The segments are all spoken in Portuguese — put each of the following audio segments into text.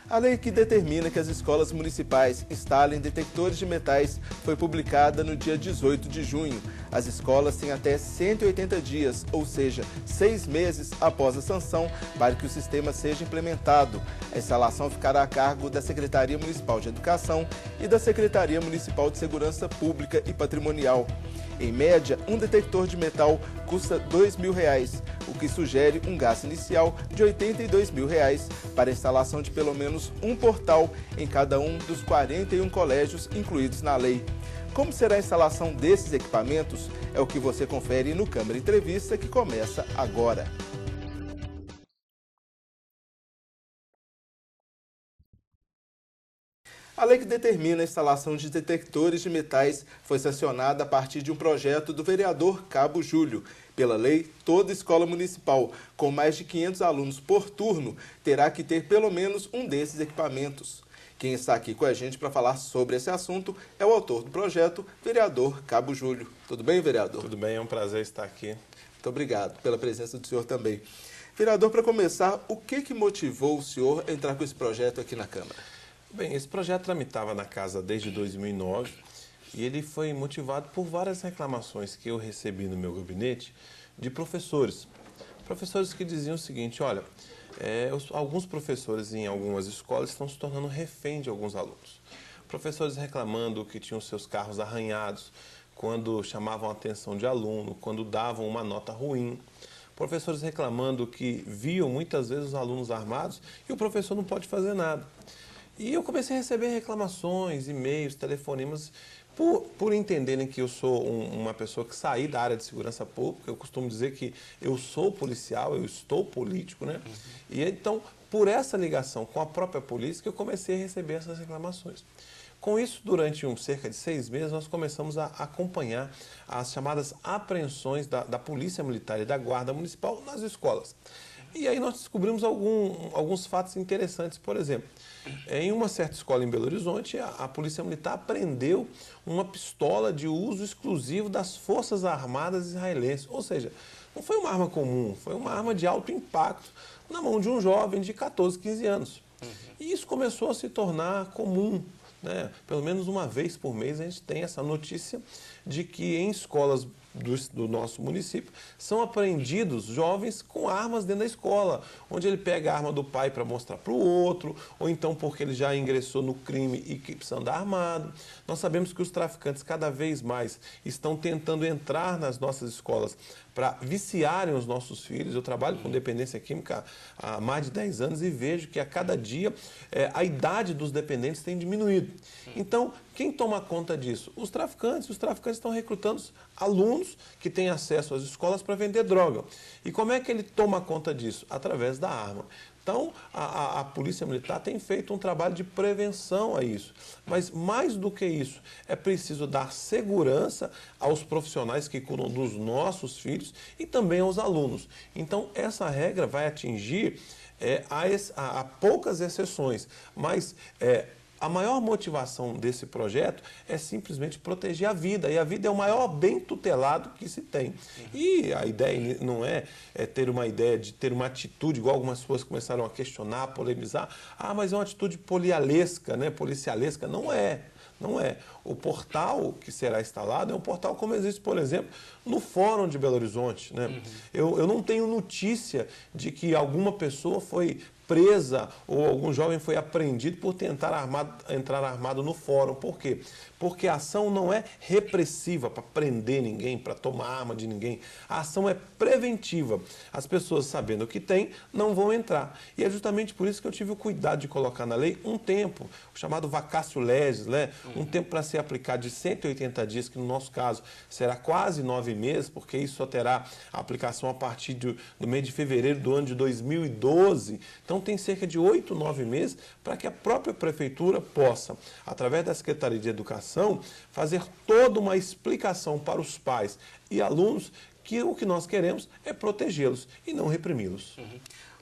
A lei que determina que as escolas municipais instalem detectores de metais foi publicada no dia 18 de junho. As escolas têm até 180 dias, ou seja, 6 meses após a sanção, para que o sistema seja implementado. A instalação ficará a cargo da Secretaria Municipal de Educação e da Secretaria Municipal de Segurança Pública e Patrimonial. Em média, um detector de metal custa R$ 2.000, o que sugere um gasto inicial de R$ 82.000 para a instalação de pelo menos um portal em cada um dos 41 colégios incluídos na lei. Como será a instalação desses equipamentos? É o que você confere no Câmara Entrevista, que começa agora. A lei que determina a instalação de detectores de metais foi sancionada a partir de um projeto do vereador Cabo Júlio. Pela lei, toda escola municipal com mais de 500 alunos por turno terá que ter pelo menos um desses equipamentos. Quem está aqui com a gente para falar sobre esse assunto é o autor do projeto, vereador Cabo Júlio. Tudo bem, vereador? Tudo bem, é um prazer estar aqui. Muito obrigado pela presença do senhor também. Vereador, para começar, o que motivou o senhor a entrar com esse projeto aqui na Câmara? Bem, esse projeto tramitava na casa desde 2009 e ele foi motivado por várias reclamações que eu recebi no meu gabinete de professores. Professores que diziam o seguinte: olha, alguns professores em algumas escolas estão se tornando refém de alguns alunos. Professores reclamando que tinham seus carros arranhados quando chamavam a atenção de aluno, quando davam uma nota ruim. Professores reclamando que viam muitas vezes os alunos armados e o professor não pode fazer nada. E eu comecei a receber reclamações, e-mails, telefonemas, por entenderem que eu sou uma pessoa que saí da área de segurança pública. Eu costumo dizer que eu sou policial, eu estou político, né? E então, por essa ligação com a própria polícia, que eu comecei a receber essas reclamações. Com isso, durante cerca de 6 meses, nós começamos a acompanhar as chamadas apreensões da Polícia Militar e da Guarda Municipal nas escolas. E aí nós descobrimos alguns fatos interessantes. Por exemplo, em uma certa escola em Belo Horizonte, a Polícia Militar apreendeu uma pistola de uso exclusivo das Forças Armadas israelenses. Ou seja, não foi uma arma comum, foi uma arma de alto impacto na mão de um jovem de 14, 15 anos. E isso começou a se tornar comum, né? Pelo menos uma vez por mês a gente tem essa notícia de que em escolas do nosso município são apreendidos jovens com armas dentro da escola, onde ele pega a arma do pai para mostrar para o outro, ou então porque ele já ingressou no crime e que precisa andar armado. Nós sabemos que os traficantes cada vez mais estão tentando entrar nas nossas escolas para viciarem os nossos filhos. Eu trabalho com dependência química há mais de 10 anos e vejo que a cada dia a idade dos dependentes tem diminuído. Então, quem toma conta disso? Os traficantes. Os traficantes estão recrutando alunos que têm acesso às escolas para vender droga. E como é que ele toma conta disso? Através da arma. Então, a Polícia Militar tem feito um trabalho de prevenção a isso. Mas, mais do que isso, é preciso dar segurança aos profissionais que cuidam dos nossos filhos e também aos alunos. Então, essa regra vai atingir a poucas exceções, mas a maior motivação desse projeto é simplesmente proteger a vida. E a vida é o maior bem tutelado que se tem. E a ideia não é ter uma ideia de ter uma atitude, igual algumas pessoas começaram a questionar, a polemizar. Ah, mas é uma atitude polialesca, né? Policialesca. Não é. Não é. O portal que será instalado é um portal como existe, por exemplo, no Fórum de Belo Horizonte, né? Eu não tenho notícia de que alguma pessoa foi presa ou algum jovem foi apreendido por tentar entrar armado no fórum. Por quê? Porque a ação não é repressiva para prender ninguém, para tomar arma de ninguém. A ação é preventiva. As pessoas, sabendo o que tem, não vão entrar. E é justamente por isso que eu tive o cuidado de colocar na lei um tempo, o chamado vacatio legis, né? Um tempo para ser aplicado de 180 dias, que no nosso caso será quase 9 meses, porque isso só terá aplicação a partir do mês de fevereiro do ano de 2012. Então, tem cerca de 8, 9 meses para que a própria prefeitura possa, através da Secretaria de Educação, fazer toda uma explicação para os pais e alunos que o que nós queremos é protegê-los e não reprimi-los.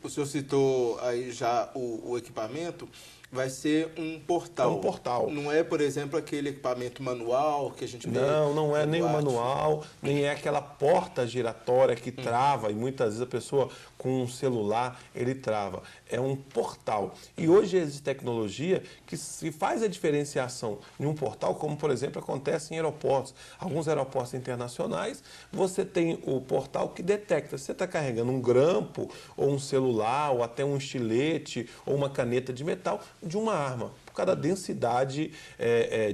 O senhor citou aí já o equipamento. Vai ser um portal. É um portal. Não é, por exemplo, aquele equipamento manual que a gente vê. Não é nem o boate. manual, nem é aquela porta giratória que trava, e muitas vezes a pessoa com um celular, ele trava. É um portal. E hoje existe tecnologia que se faz a diferenciação em um portal, como, por exemplo, acontece em aeroportos. Alguns aeroportos internacionais, você tem o portal que detecta se você está carregando um grampo, ou um celular, ou até um estilete, ou uma caneta de metal, de uma arma. Por causa da densidade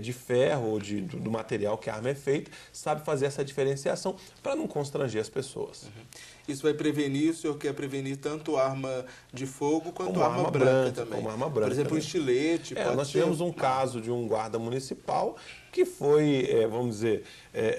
de ferro ou do material que a arma é feita, sabe fazer essa diferenciação para não constranger as pessoas. Isso vai prevenir, o senhor quer prevenir tanto arma de fogo quanto Como arma branca também. Como arma branca. Por exemplo, também. um estilete. Nós tivemos um caso de um guarda municipal que foi, vamos dizer,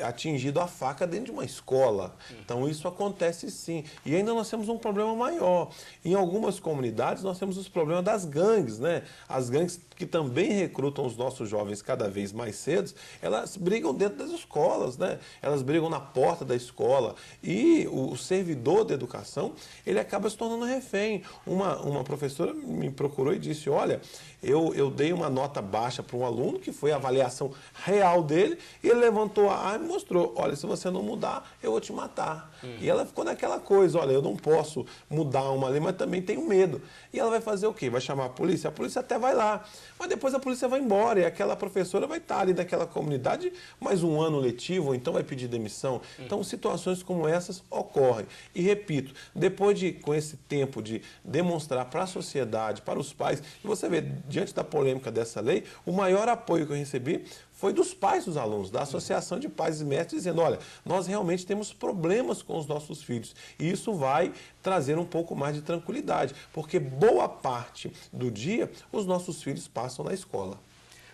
atingido a faca dentro de uma escola. Então isso acontece sim. E ainda nós temos um problema maior. Em algumas comunidades nós temos os problemas das gangues, né? As gangues que também recrutam os nossos jovens cada vez mais cedo, elas brigam dentro das escolas, né? Elas brigam na porta da escola. E o servidor da educação, ele acaba se tornando refém. Uma professora me procurou e disse, olha, eu dei uma nota baixa para um aluno, que foi a avaliação real dele, e ele levantou a arma e mostrou, olha, se você não mudar, eu vou te matar. E ela ficou naquela coisa, olha, eu não posso mudar uma lei, mas também tenho medo. E ela vai fazer o quê? Vai chamar a polícia até vai lá, mas depois a polícia vai embora, e aquela professora vai estar ali naquela comunidade mais um ano letivo, ou então vai pedir demissão. Então, situações como essas ocorrem. E repito, depois com esse tempo de demonstrar para a sociedade, para os pais, e você vê, diante da polêmica dessa lei, o maior apoio que eu recebi foi dos pais dos alunos, da Associação de Pais e Mestres, dizendo, olha, nós realmente temos problemas com os nossos filhos. E isso vai trazer um pouco mais de tranquilidade, porque boa parte do dia os nossos filhos passam na escola.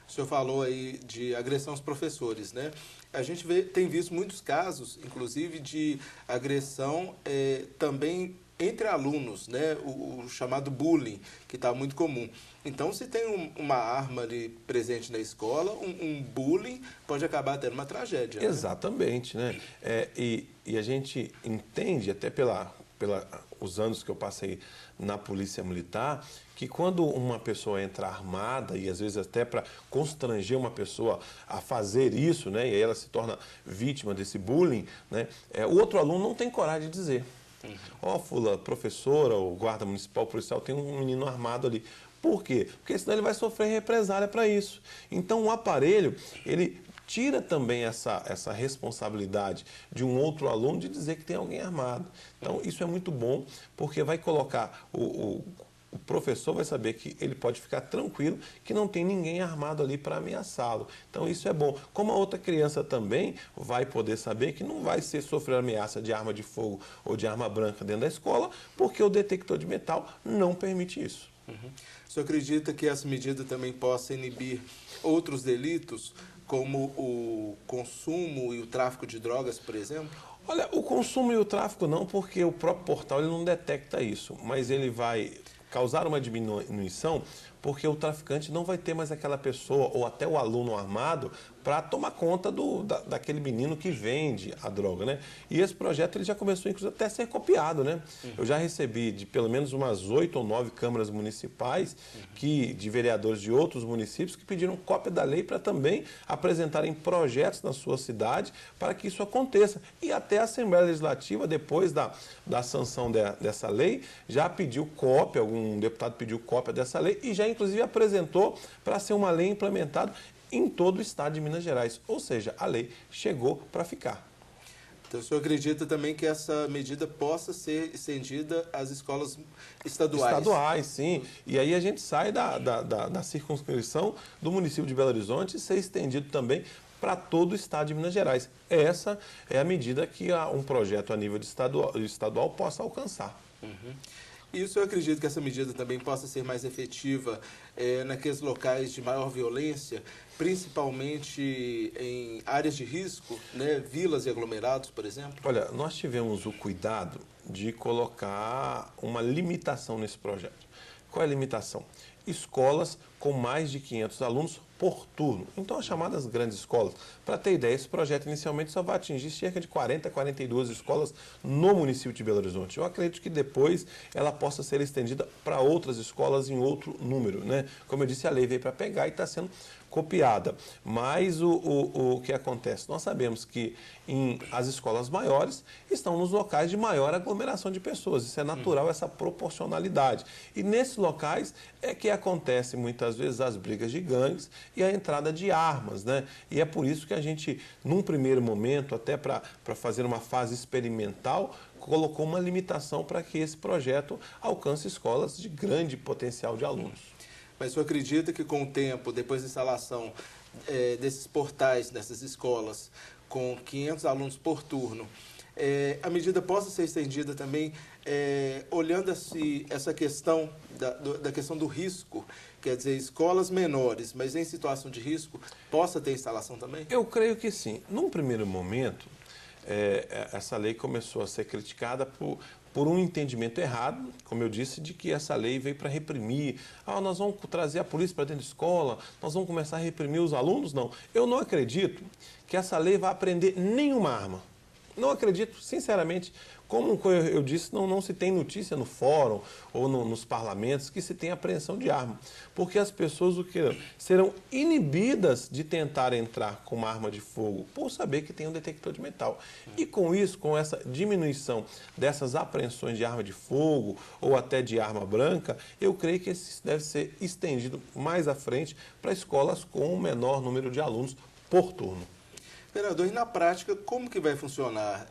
O senhor falou aí de agressão aos professores, né? A gente tem visto muitos casos, inclusive, de agressão também entre alunos, né? O chamado bullying, que está muito comum. Então, se tem uma arma ali presente na escola, um bullying pode acabar tendo uma tragédia. Exatamente, né? E a gente entende, até os anos que eu passei na Polícia Militar, que quando uma pessoa entra armada, e às vezes até para constranger uma pessoa a fazer isso, né? E aí ela se torna vítima desse bullying, né? O outro aluno não tem coragem de dizer. Fula, professora ou guarda municipal, policial, tem um menino armado ali. Por quê? Porque senão ele vai sofrer represália para isso. Então o aparelho, ele tira também essa responsabilidade de um outro aluno de dizer que tem alguém armado. Então isso é muito bom, porque vai colocar o professor vai saber que ele pode ficar tranquilo, que não tem ninguém armado ali para ameaçá-lo. Então isso é bom. Como a outra criança também vai poder saber que não vai sofrer ameaça de arma de fogo ou de arma branca dentro da escola, porque o detector de metal não permite isso. O senhor acredita que essa medida também possa inibir outros delitos, como o consumo e o tráfico de drogas, por exemplo? Olha, o consumo e o tráfico não, porque o próprio portal ele não detecta isso, mas ele vai causar uma diminuição, porque o traficante não vai ter mais aquela pessoa ou até o aluno armado para tomar conta daquele menino que vende a droga, né? E esse projeto ele já começou, inclusive, até a ser copiado, né? Eu já recebi de pelo menos umas 8 ou 9 câmaras municipais, de vereadores de outros municípios, que pediram cópia da lei para também apresentarem projetos na sua cidade para que isso aconteça. E até a Assembleia Legislativa, depois da sanção dessa lei, já pediu cópia, algum deputado pediu cópia dessa lei e já, inclusive, apresentou para ser uma lei implementada em todo o estado de Minas Gerais. Ou seja, a lei chegou para ficar. Então, o senhor acredita também que essa medida possa ser estendida às escolas estaduais? Estaduais, sim. E aí a gente sai da circunscrição do município de Belo Horizonte e ser estendido também para todo o estado de Minas Gerais. Essa é a medida que um projeto a nível estadual possa alcançar. E o senhor acredita que essa medida também possa ser mais efetiva naqueles locais de maior violência, principalmente em áreas de risco, né, vilas e aglomerados, por exemplo? Olha, nós tivemos o cuidado de colocar uma limitação nesse projeto. Qual é a limitação? Escolas com mais de 500 alunos por turno. Então, as chamadas grandes escolas, para ter ideia, esse projeto inicialmente só vai atingir cerca de 40, 42 escolas no município de Belo Horizonte. Eu acredito que depois ela possa ser estendida para outras escolas em outro número, né? Como eu disse, a lei veio para pegar e está sendo copiada. Mas o que acontece? Nós sabemos que as escolas maiores estão nos locais de maior aglomeração de pessoas. Isso é natural, essa proporcionalidade. E nesses locais é que acontece muitas vezes as brigas de gangues e a entrada de armas, né? E é por isso que a gente, num primeiro momento, até para fazer uma fase experimental, colocou uma limitação para que esse projeto alcance escolas de grande potencial de alunos. Mas você acredita que com o tempo, depois da instalação desses portais, dessas escolas, com 500 alunos por turno, a medida possa ser estendida também, olhando essa questão da questão do risco, quer dizer, escolas menores, mas em situação de risco, possa ter instalação também? Eu creio que sim. Num primeiro momento, essa lei começou a ser criticada por um entendimento errado, como eu disse, de que essa lei veio para reprimir. Nós vamos trazer a polícia para dentro da escola, nós vamos começar a reprimir os alunos. Não, eu não acredito que essa lei vá prender nenhuma arma. Não acredito, sinceramente. Como eu disse, não se tem notícia no fórum ou nos parlamentos que se tem apreensão de arma. Porque as pessoas serão inibidas de tentar entrar com uma arma de fogo por saber que tem um detector de metal. E com isso, com essa diminuição dessas apreensões de arma de fogo ou até de arma branca, eu creio que isso deve ser estendido mais à frente para escolas com um menor número de alunos por turno. Vereador, e na prática, como que vai funcionar?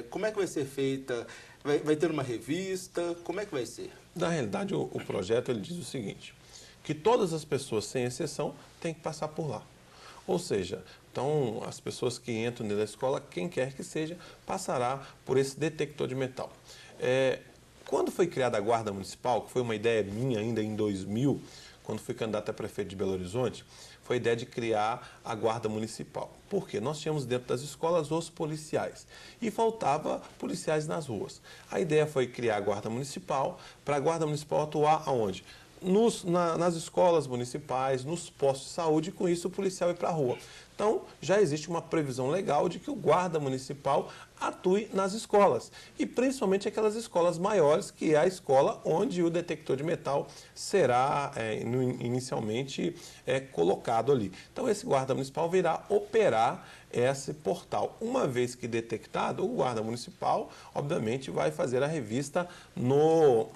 Como é que vai ser feita? Vai ter uma revista? Como é que vai ser? Na realidade, o projeto ele diz o seguinte, que todas as pessoas, sem exceção, têm que passar por lá. Ou seja, então, as pessoas que entram dentro da escola, quem quer que seja, passará por esse detector de metal. Quando foi criada a Guarda Municipal, que foi uma ideia minha ainda em 2000, quando fui candidato a prefeito de Belo Horizonte, foi a ideia de criar a Guarda Municipal. Por quê? Nós tínhamos dentro das escolas os policiais e faltava policiais nas ruas. A ideia foi criar a Guarda Municipal, para a Guarda Municipal atuar aonde? Nas escolas municipais, nos postos de saúde, e com isso o policial ir para a rua. Então, já existe uma previsão legal de que o guarda municipal atue nas escolas, e principalmente aquelas escolas maiores, que é a escola onde o detector de metal será inicialmente colocado ali. Então, esse guarda municipal virá operar esse portal. Uma vez que detectado, o guarda municipal, obviamente, vai fazer a revista no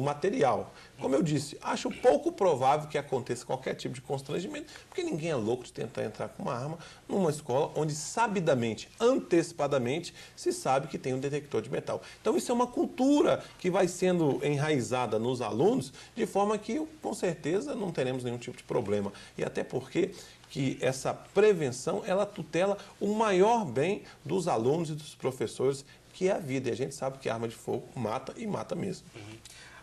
material. Como eu disse, acho pouco provável que aconteça qualquer tipo de constrangimento, porque ninguém é louco de tentar entrar com uma arma numa escola onde sabidamente, antecipadamente, se sabe que tem um detector de metal. Então isso é uma cultura que vai sendo enraizada nos alunos, de forma que, com certeza, não teremos nenhum tipo de problema. E até porque que essa prevenção, ela tutela o maior bem dos alunos e dos professores, que é a vida. E a gente sabe que a arma de fogo mata e mata mesmo.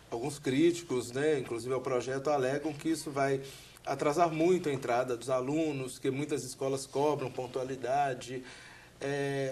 Alguns críticos, né, inclusive ao projeto, alegam que isso vai atrasar muito a entrada dos alunos, que muitas escolas cobram pontualidade.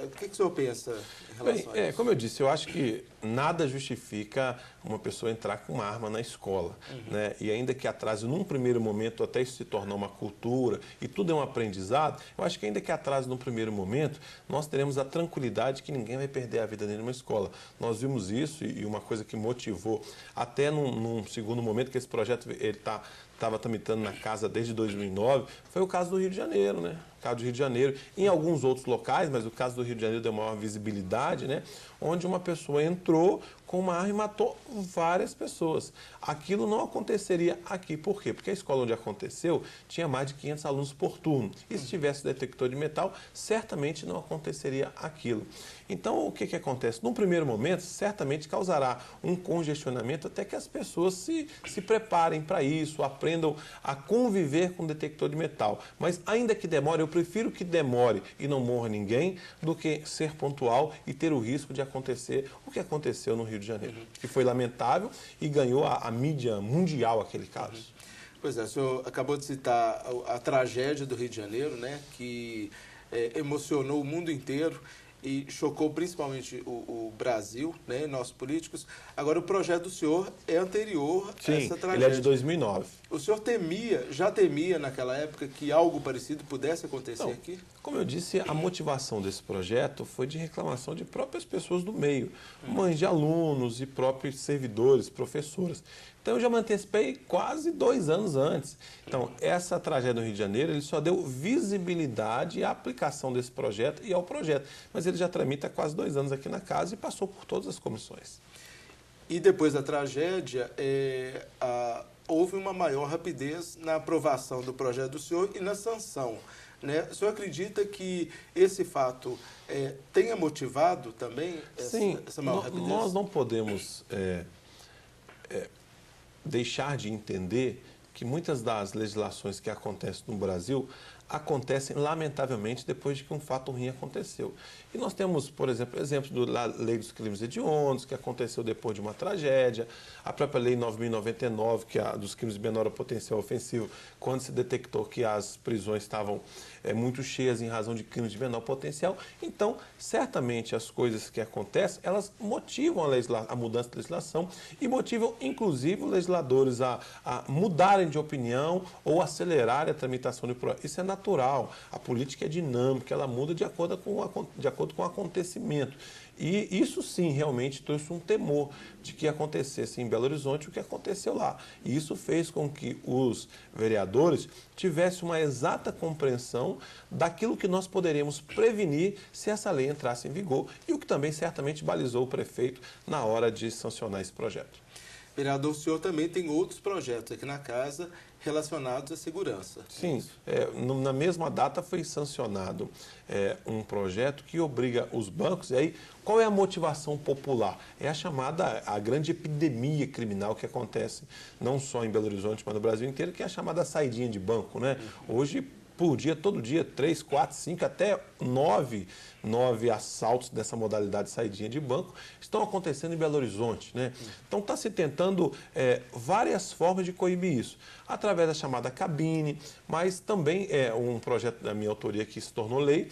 O que o senhor pensa em relação a isso? Como eu disse, eu acho que nada justifica uma pessoa entrar com uma arma na escola. Né? E ainda que atrase num primeiro momento até isso se tornar uma cultura e tudo é um aprendizado, eu acho que ainda que atrase num primeiro momento, nós teremos a tranquilidade que ninguém vai perder a vida dentro de uma escola. Nós vimos isso e uma coisa que motivou até num segundo momento que esse projeto estava tramitando na casa desde 2009, foi o caso do Rio de Janeiro, né? O caso do Rio de Janeiro, em alguns outros locais, mas o caso do Rio de Janeiro deu maior visibilidade, né? Onde uma pessoa entrou com uma arma e matou várias pessoas. Aquilo não aconteceria aqui. Por quê? Porque a escola onde aconteceu tinha mais de 500 alunos por turno. E se tivesse detector de metal, certamente não aconteceria aquilo. Então, o que acontece? No primeiro momento, certamente causará um congestionamento até que as pessoas se preparem para isso, aprendam a conviver com o detector de metal. Mas, ainda que demore, eu prefiro que demore e não morra ninguém do que ser pontual e ter o risco de acontecer o que aconteceu no Rio de Janeiro, que foi lamentável e ganhou a mídia mundial aquele caso. Pois é, o senhor acabou de citar a tragédia do Rio de Janeiro, né, que emocionou o mundo inteiro e chocou principalmente o Brasil, né, nossos políticos. Agora, o projeto do senhor é anterior a essa tragédia. Ele é de 2009. O senhor já temia naquela época que algo parecido pudesse acontecer aqui? Como eu disse, a motivação desse projeto foi de reclamação de próprias pessoas do meio, mães de alunos e próprios servidores, professoras. Então, eu já me antecipei quase 2 anos antes. Então, essa tragédia no Rio de Janeiro, ele só deu visibilidade à aplicação desse projeto e ao projeto. Mas ele já tramita há quase 2 anos aqui na casa e passou por todas as comissões. E depois da tragédia, houve uma maior rapidez na aprovação do projeto do senhor e na sanção, né? O senhor acredita que esse fato tenha motivado também essa maior rapidez? Nós não podemos deixar de entender que muitas das legislações que acontecem no Brasil acontecem, lamentavelmente, depois de que um fato ruim aconteceu. E nós temos, por exemplo, exemplos da Lei dos Crimes Hediondos, que aconteceu depois de uma tragédia, a própria Lei 9.099, que é a dos crimes de menor potencial ofensivo, quando se detectou que as prisões estavam muito cheias em razão de crimes de menor potencial. Então, certamente, as coisas que acontecem, elas motivam a mudança da legislação e motivam, inclusive, os legisladores a mudarem de opinião ou acelerarem a tramitação do projeto. Isso é natural. A política é dinâmica, ela muda de acordo com o acontecimento. E isso sim realmente trouxe um temor de que acontecesse em Belo Horizonte o que aconteceu lá. E isso fez com que os vereadores tivessem uma exata compreensão daquilo que nós poderíamos prevenir se essa lei entrasse em vigor e o que também certamente balizou o prefeito na hora de sancionar esse projeto. Vereador, o senhor também tem outros projetos aqui na casa relacionados à segurança. Sim, na mesma data foi sancionado um projeto que obriga os bancos, e aí qual é a motivação popular? É a chamada, a grande epidemia criminal que acontece não só em Belo Horizonte, mas no Brasil inteiro, que é a chamada saidinha de banco, né? Hoje, por dia, todo dia, 3, 4, 5, até 9 assaltos dessa modalidade de saidinha de banco estão acontecendo em Belo Horizonte, né? Então está se tentando várias formas de coibir isso, através da chamada cabine, mas também um projeto da minha autoria que se tornou lei,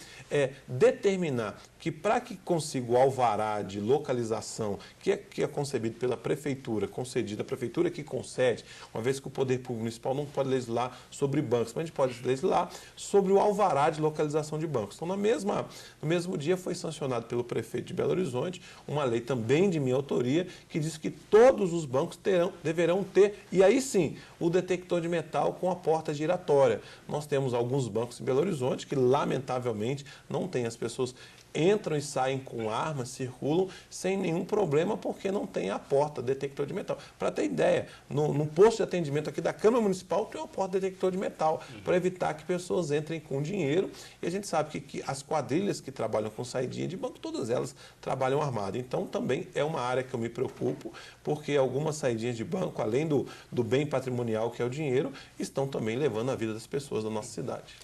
determinar que para que consiga o alvará de localização, que é concebido pela prefeitura, concedido, a prefeitura que concede, uma vez que o poder público municipal não pode legislar sobre bancos, mas a gente pode legislar sobre o alvará de localização de bancos. Então, no mesmo dia foi sancionado pelo prefeito de Belo Horizonte uma lei também de minha autoria que diz que todos os bancos deverão ter, e aí sim, o detector de metal com a porta giratória. Nós temos alguns bancos em Belo Horizonte que, lamentavelmente, não têm. As pessoas entram e saem com armas, circulam sem nenhum problema porque não tem a porta detector de metal. Para ter ideia, no posto de atendimento aqui da Câmara Municipal tem uma porta detector de metal para evitar que pessoas entrem com dinheiro, e a gente sabe que as quadrilhas que trabalham com saidinha de banco, todas elas trabalham armadas. Então também é uma área que eu me preocupo, porque algumas saidinhas de banco, além do bem patrimonial que é o dinheiro, estão também levando a vida das pessoas da nossa cidade.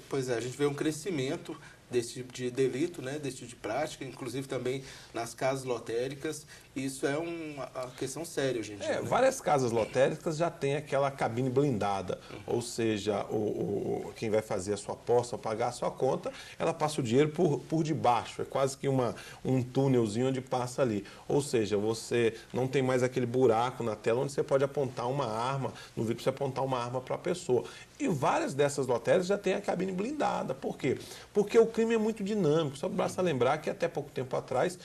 Pois é, a gente vê um crescimento desse tipo de delito, né, desse tipo de prática, inclusive também nas casas lotéricas. Isso é uma questão séria hoje em dia. Né? Várias casas lotéricas já têm aquela cabine blindada, ou seja, quem vai fazer a sua aposta ou pagar a sua conta, ela passa o dinheiro por debaixo, é quase que um túnelzinho onde passa ali. Ou seja, você não tem mais aquele buraco na tela onde você pode apontar uma arma, no vidro você apontar uma arma para a pessoa. E várias dessas lotéricas já têm a cabine blindada. Por quê? Porque o crime é muito dinâmico. Só basta lembrar que até pouco tempo atrás,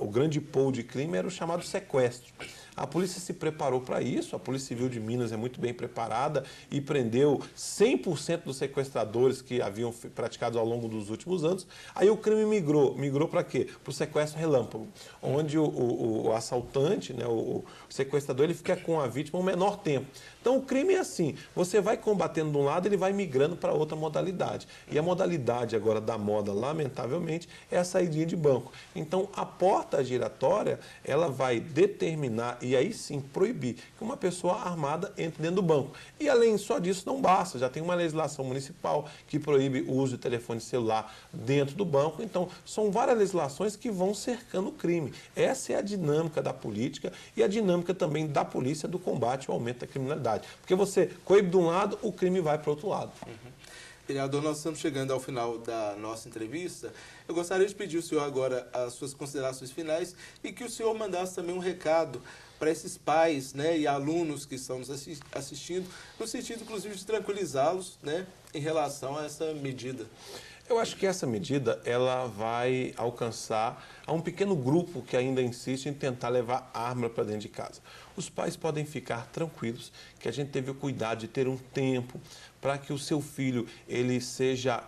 o grande polo de crime era o chamado sequestro. A polícia se preparou para isso, a Polícia Civil de Minas é muito bem preparada e prendeu 100% dos sequestradores que haviam praticado ao longo dos últimos anos. Aí o crime migrou para quê? Para o sequestro relâmpago, onde o assaltante, né, o sequestrador, ele fica com a vítima um menor tempo. Então o crime é assim, você vai combatendo de um lado, ele vai migrando para outra modalidade. E a modalidade agora da moda, lamentavelmente, é a saidinha de banco. Então a porta giratória, ela vai determinar e aí sim proibir que uma pessoa armada entre dentro do banco. E além só disso não basta, já tem uma legislação municipal que proíbe o uso de telefone celular dentro do banco. Então são várias legislações que vão cercando o crime. Essa é a dinâmica da política e a dinâmica também da polícia do combate ao aumento da criminalidade. Porque você coíbe de um lado, o crime vai para o outro lado. Vereador, nós estamos chegando ao final da nossa entrevista. Eu gostaria de pedir ao senhor agora as suas considerações finais e que o senhor mandasse também um recado para esses pais, né, e alunos que estão nos assistindo, no sentido, inclusive, de tranquilizá-los, né, em relação a essa medida. Eu acho que essa medida ela vai alcançar a um pequeno grupo que ainda insiste em tentar levar arma para dentro de casa. Os pais podem ficar tranquilos que a gente teve o cuidado de ter um tempo para que o seu filho ele seja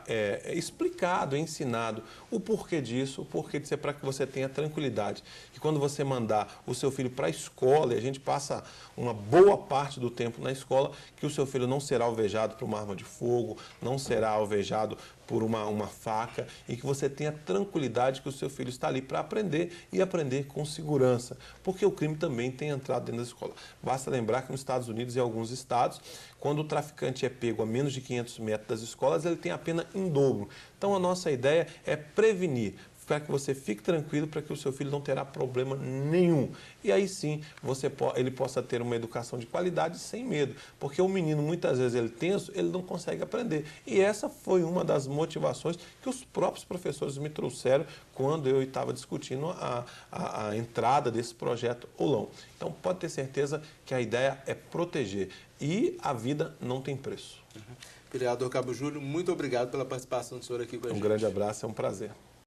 explicado, ensinado o porquê disso, o porquê disso é para que você tenha tranquilidade. Que quando você mandar o seu filho para a escola, e a gente passa uma boa parte do tempo na escola, que o seu filho não será alvejado por uma arma de fogo, não será alvejado por uma faca, e que você tenha tranquilidade que o seu filho está ali para aprender e aprender com segurança, porque o crime também tem entrado dentro da escola. Basta lembrar que nos Estados Unidos e em alguns estados, quando o traficante é pego a menos de 500 metros das escolas, ele tem a pena em dobro. Então a nossa ideia é prevenir, para que você fique tranquilo, para que o seu filho não terá problema nenhum. E aí sim, ele possa ter uma educação de qualidade sem medo, porque o menino, muitas vezes, ele tenso, ele não consegue aprender. E essa foi uma das motivações que os próprios professores me trouxeram quando eu estava discutindo a entrada desse projeto Olão. Então, pode ter certeza que a ideia é proteger. E a vida não tem preço. Vereador Cabo Júlio, muito obrigado pela participação do senhor aqui com a gente. Um grande abraço, é um prazer.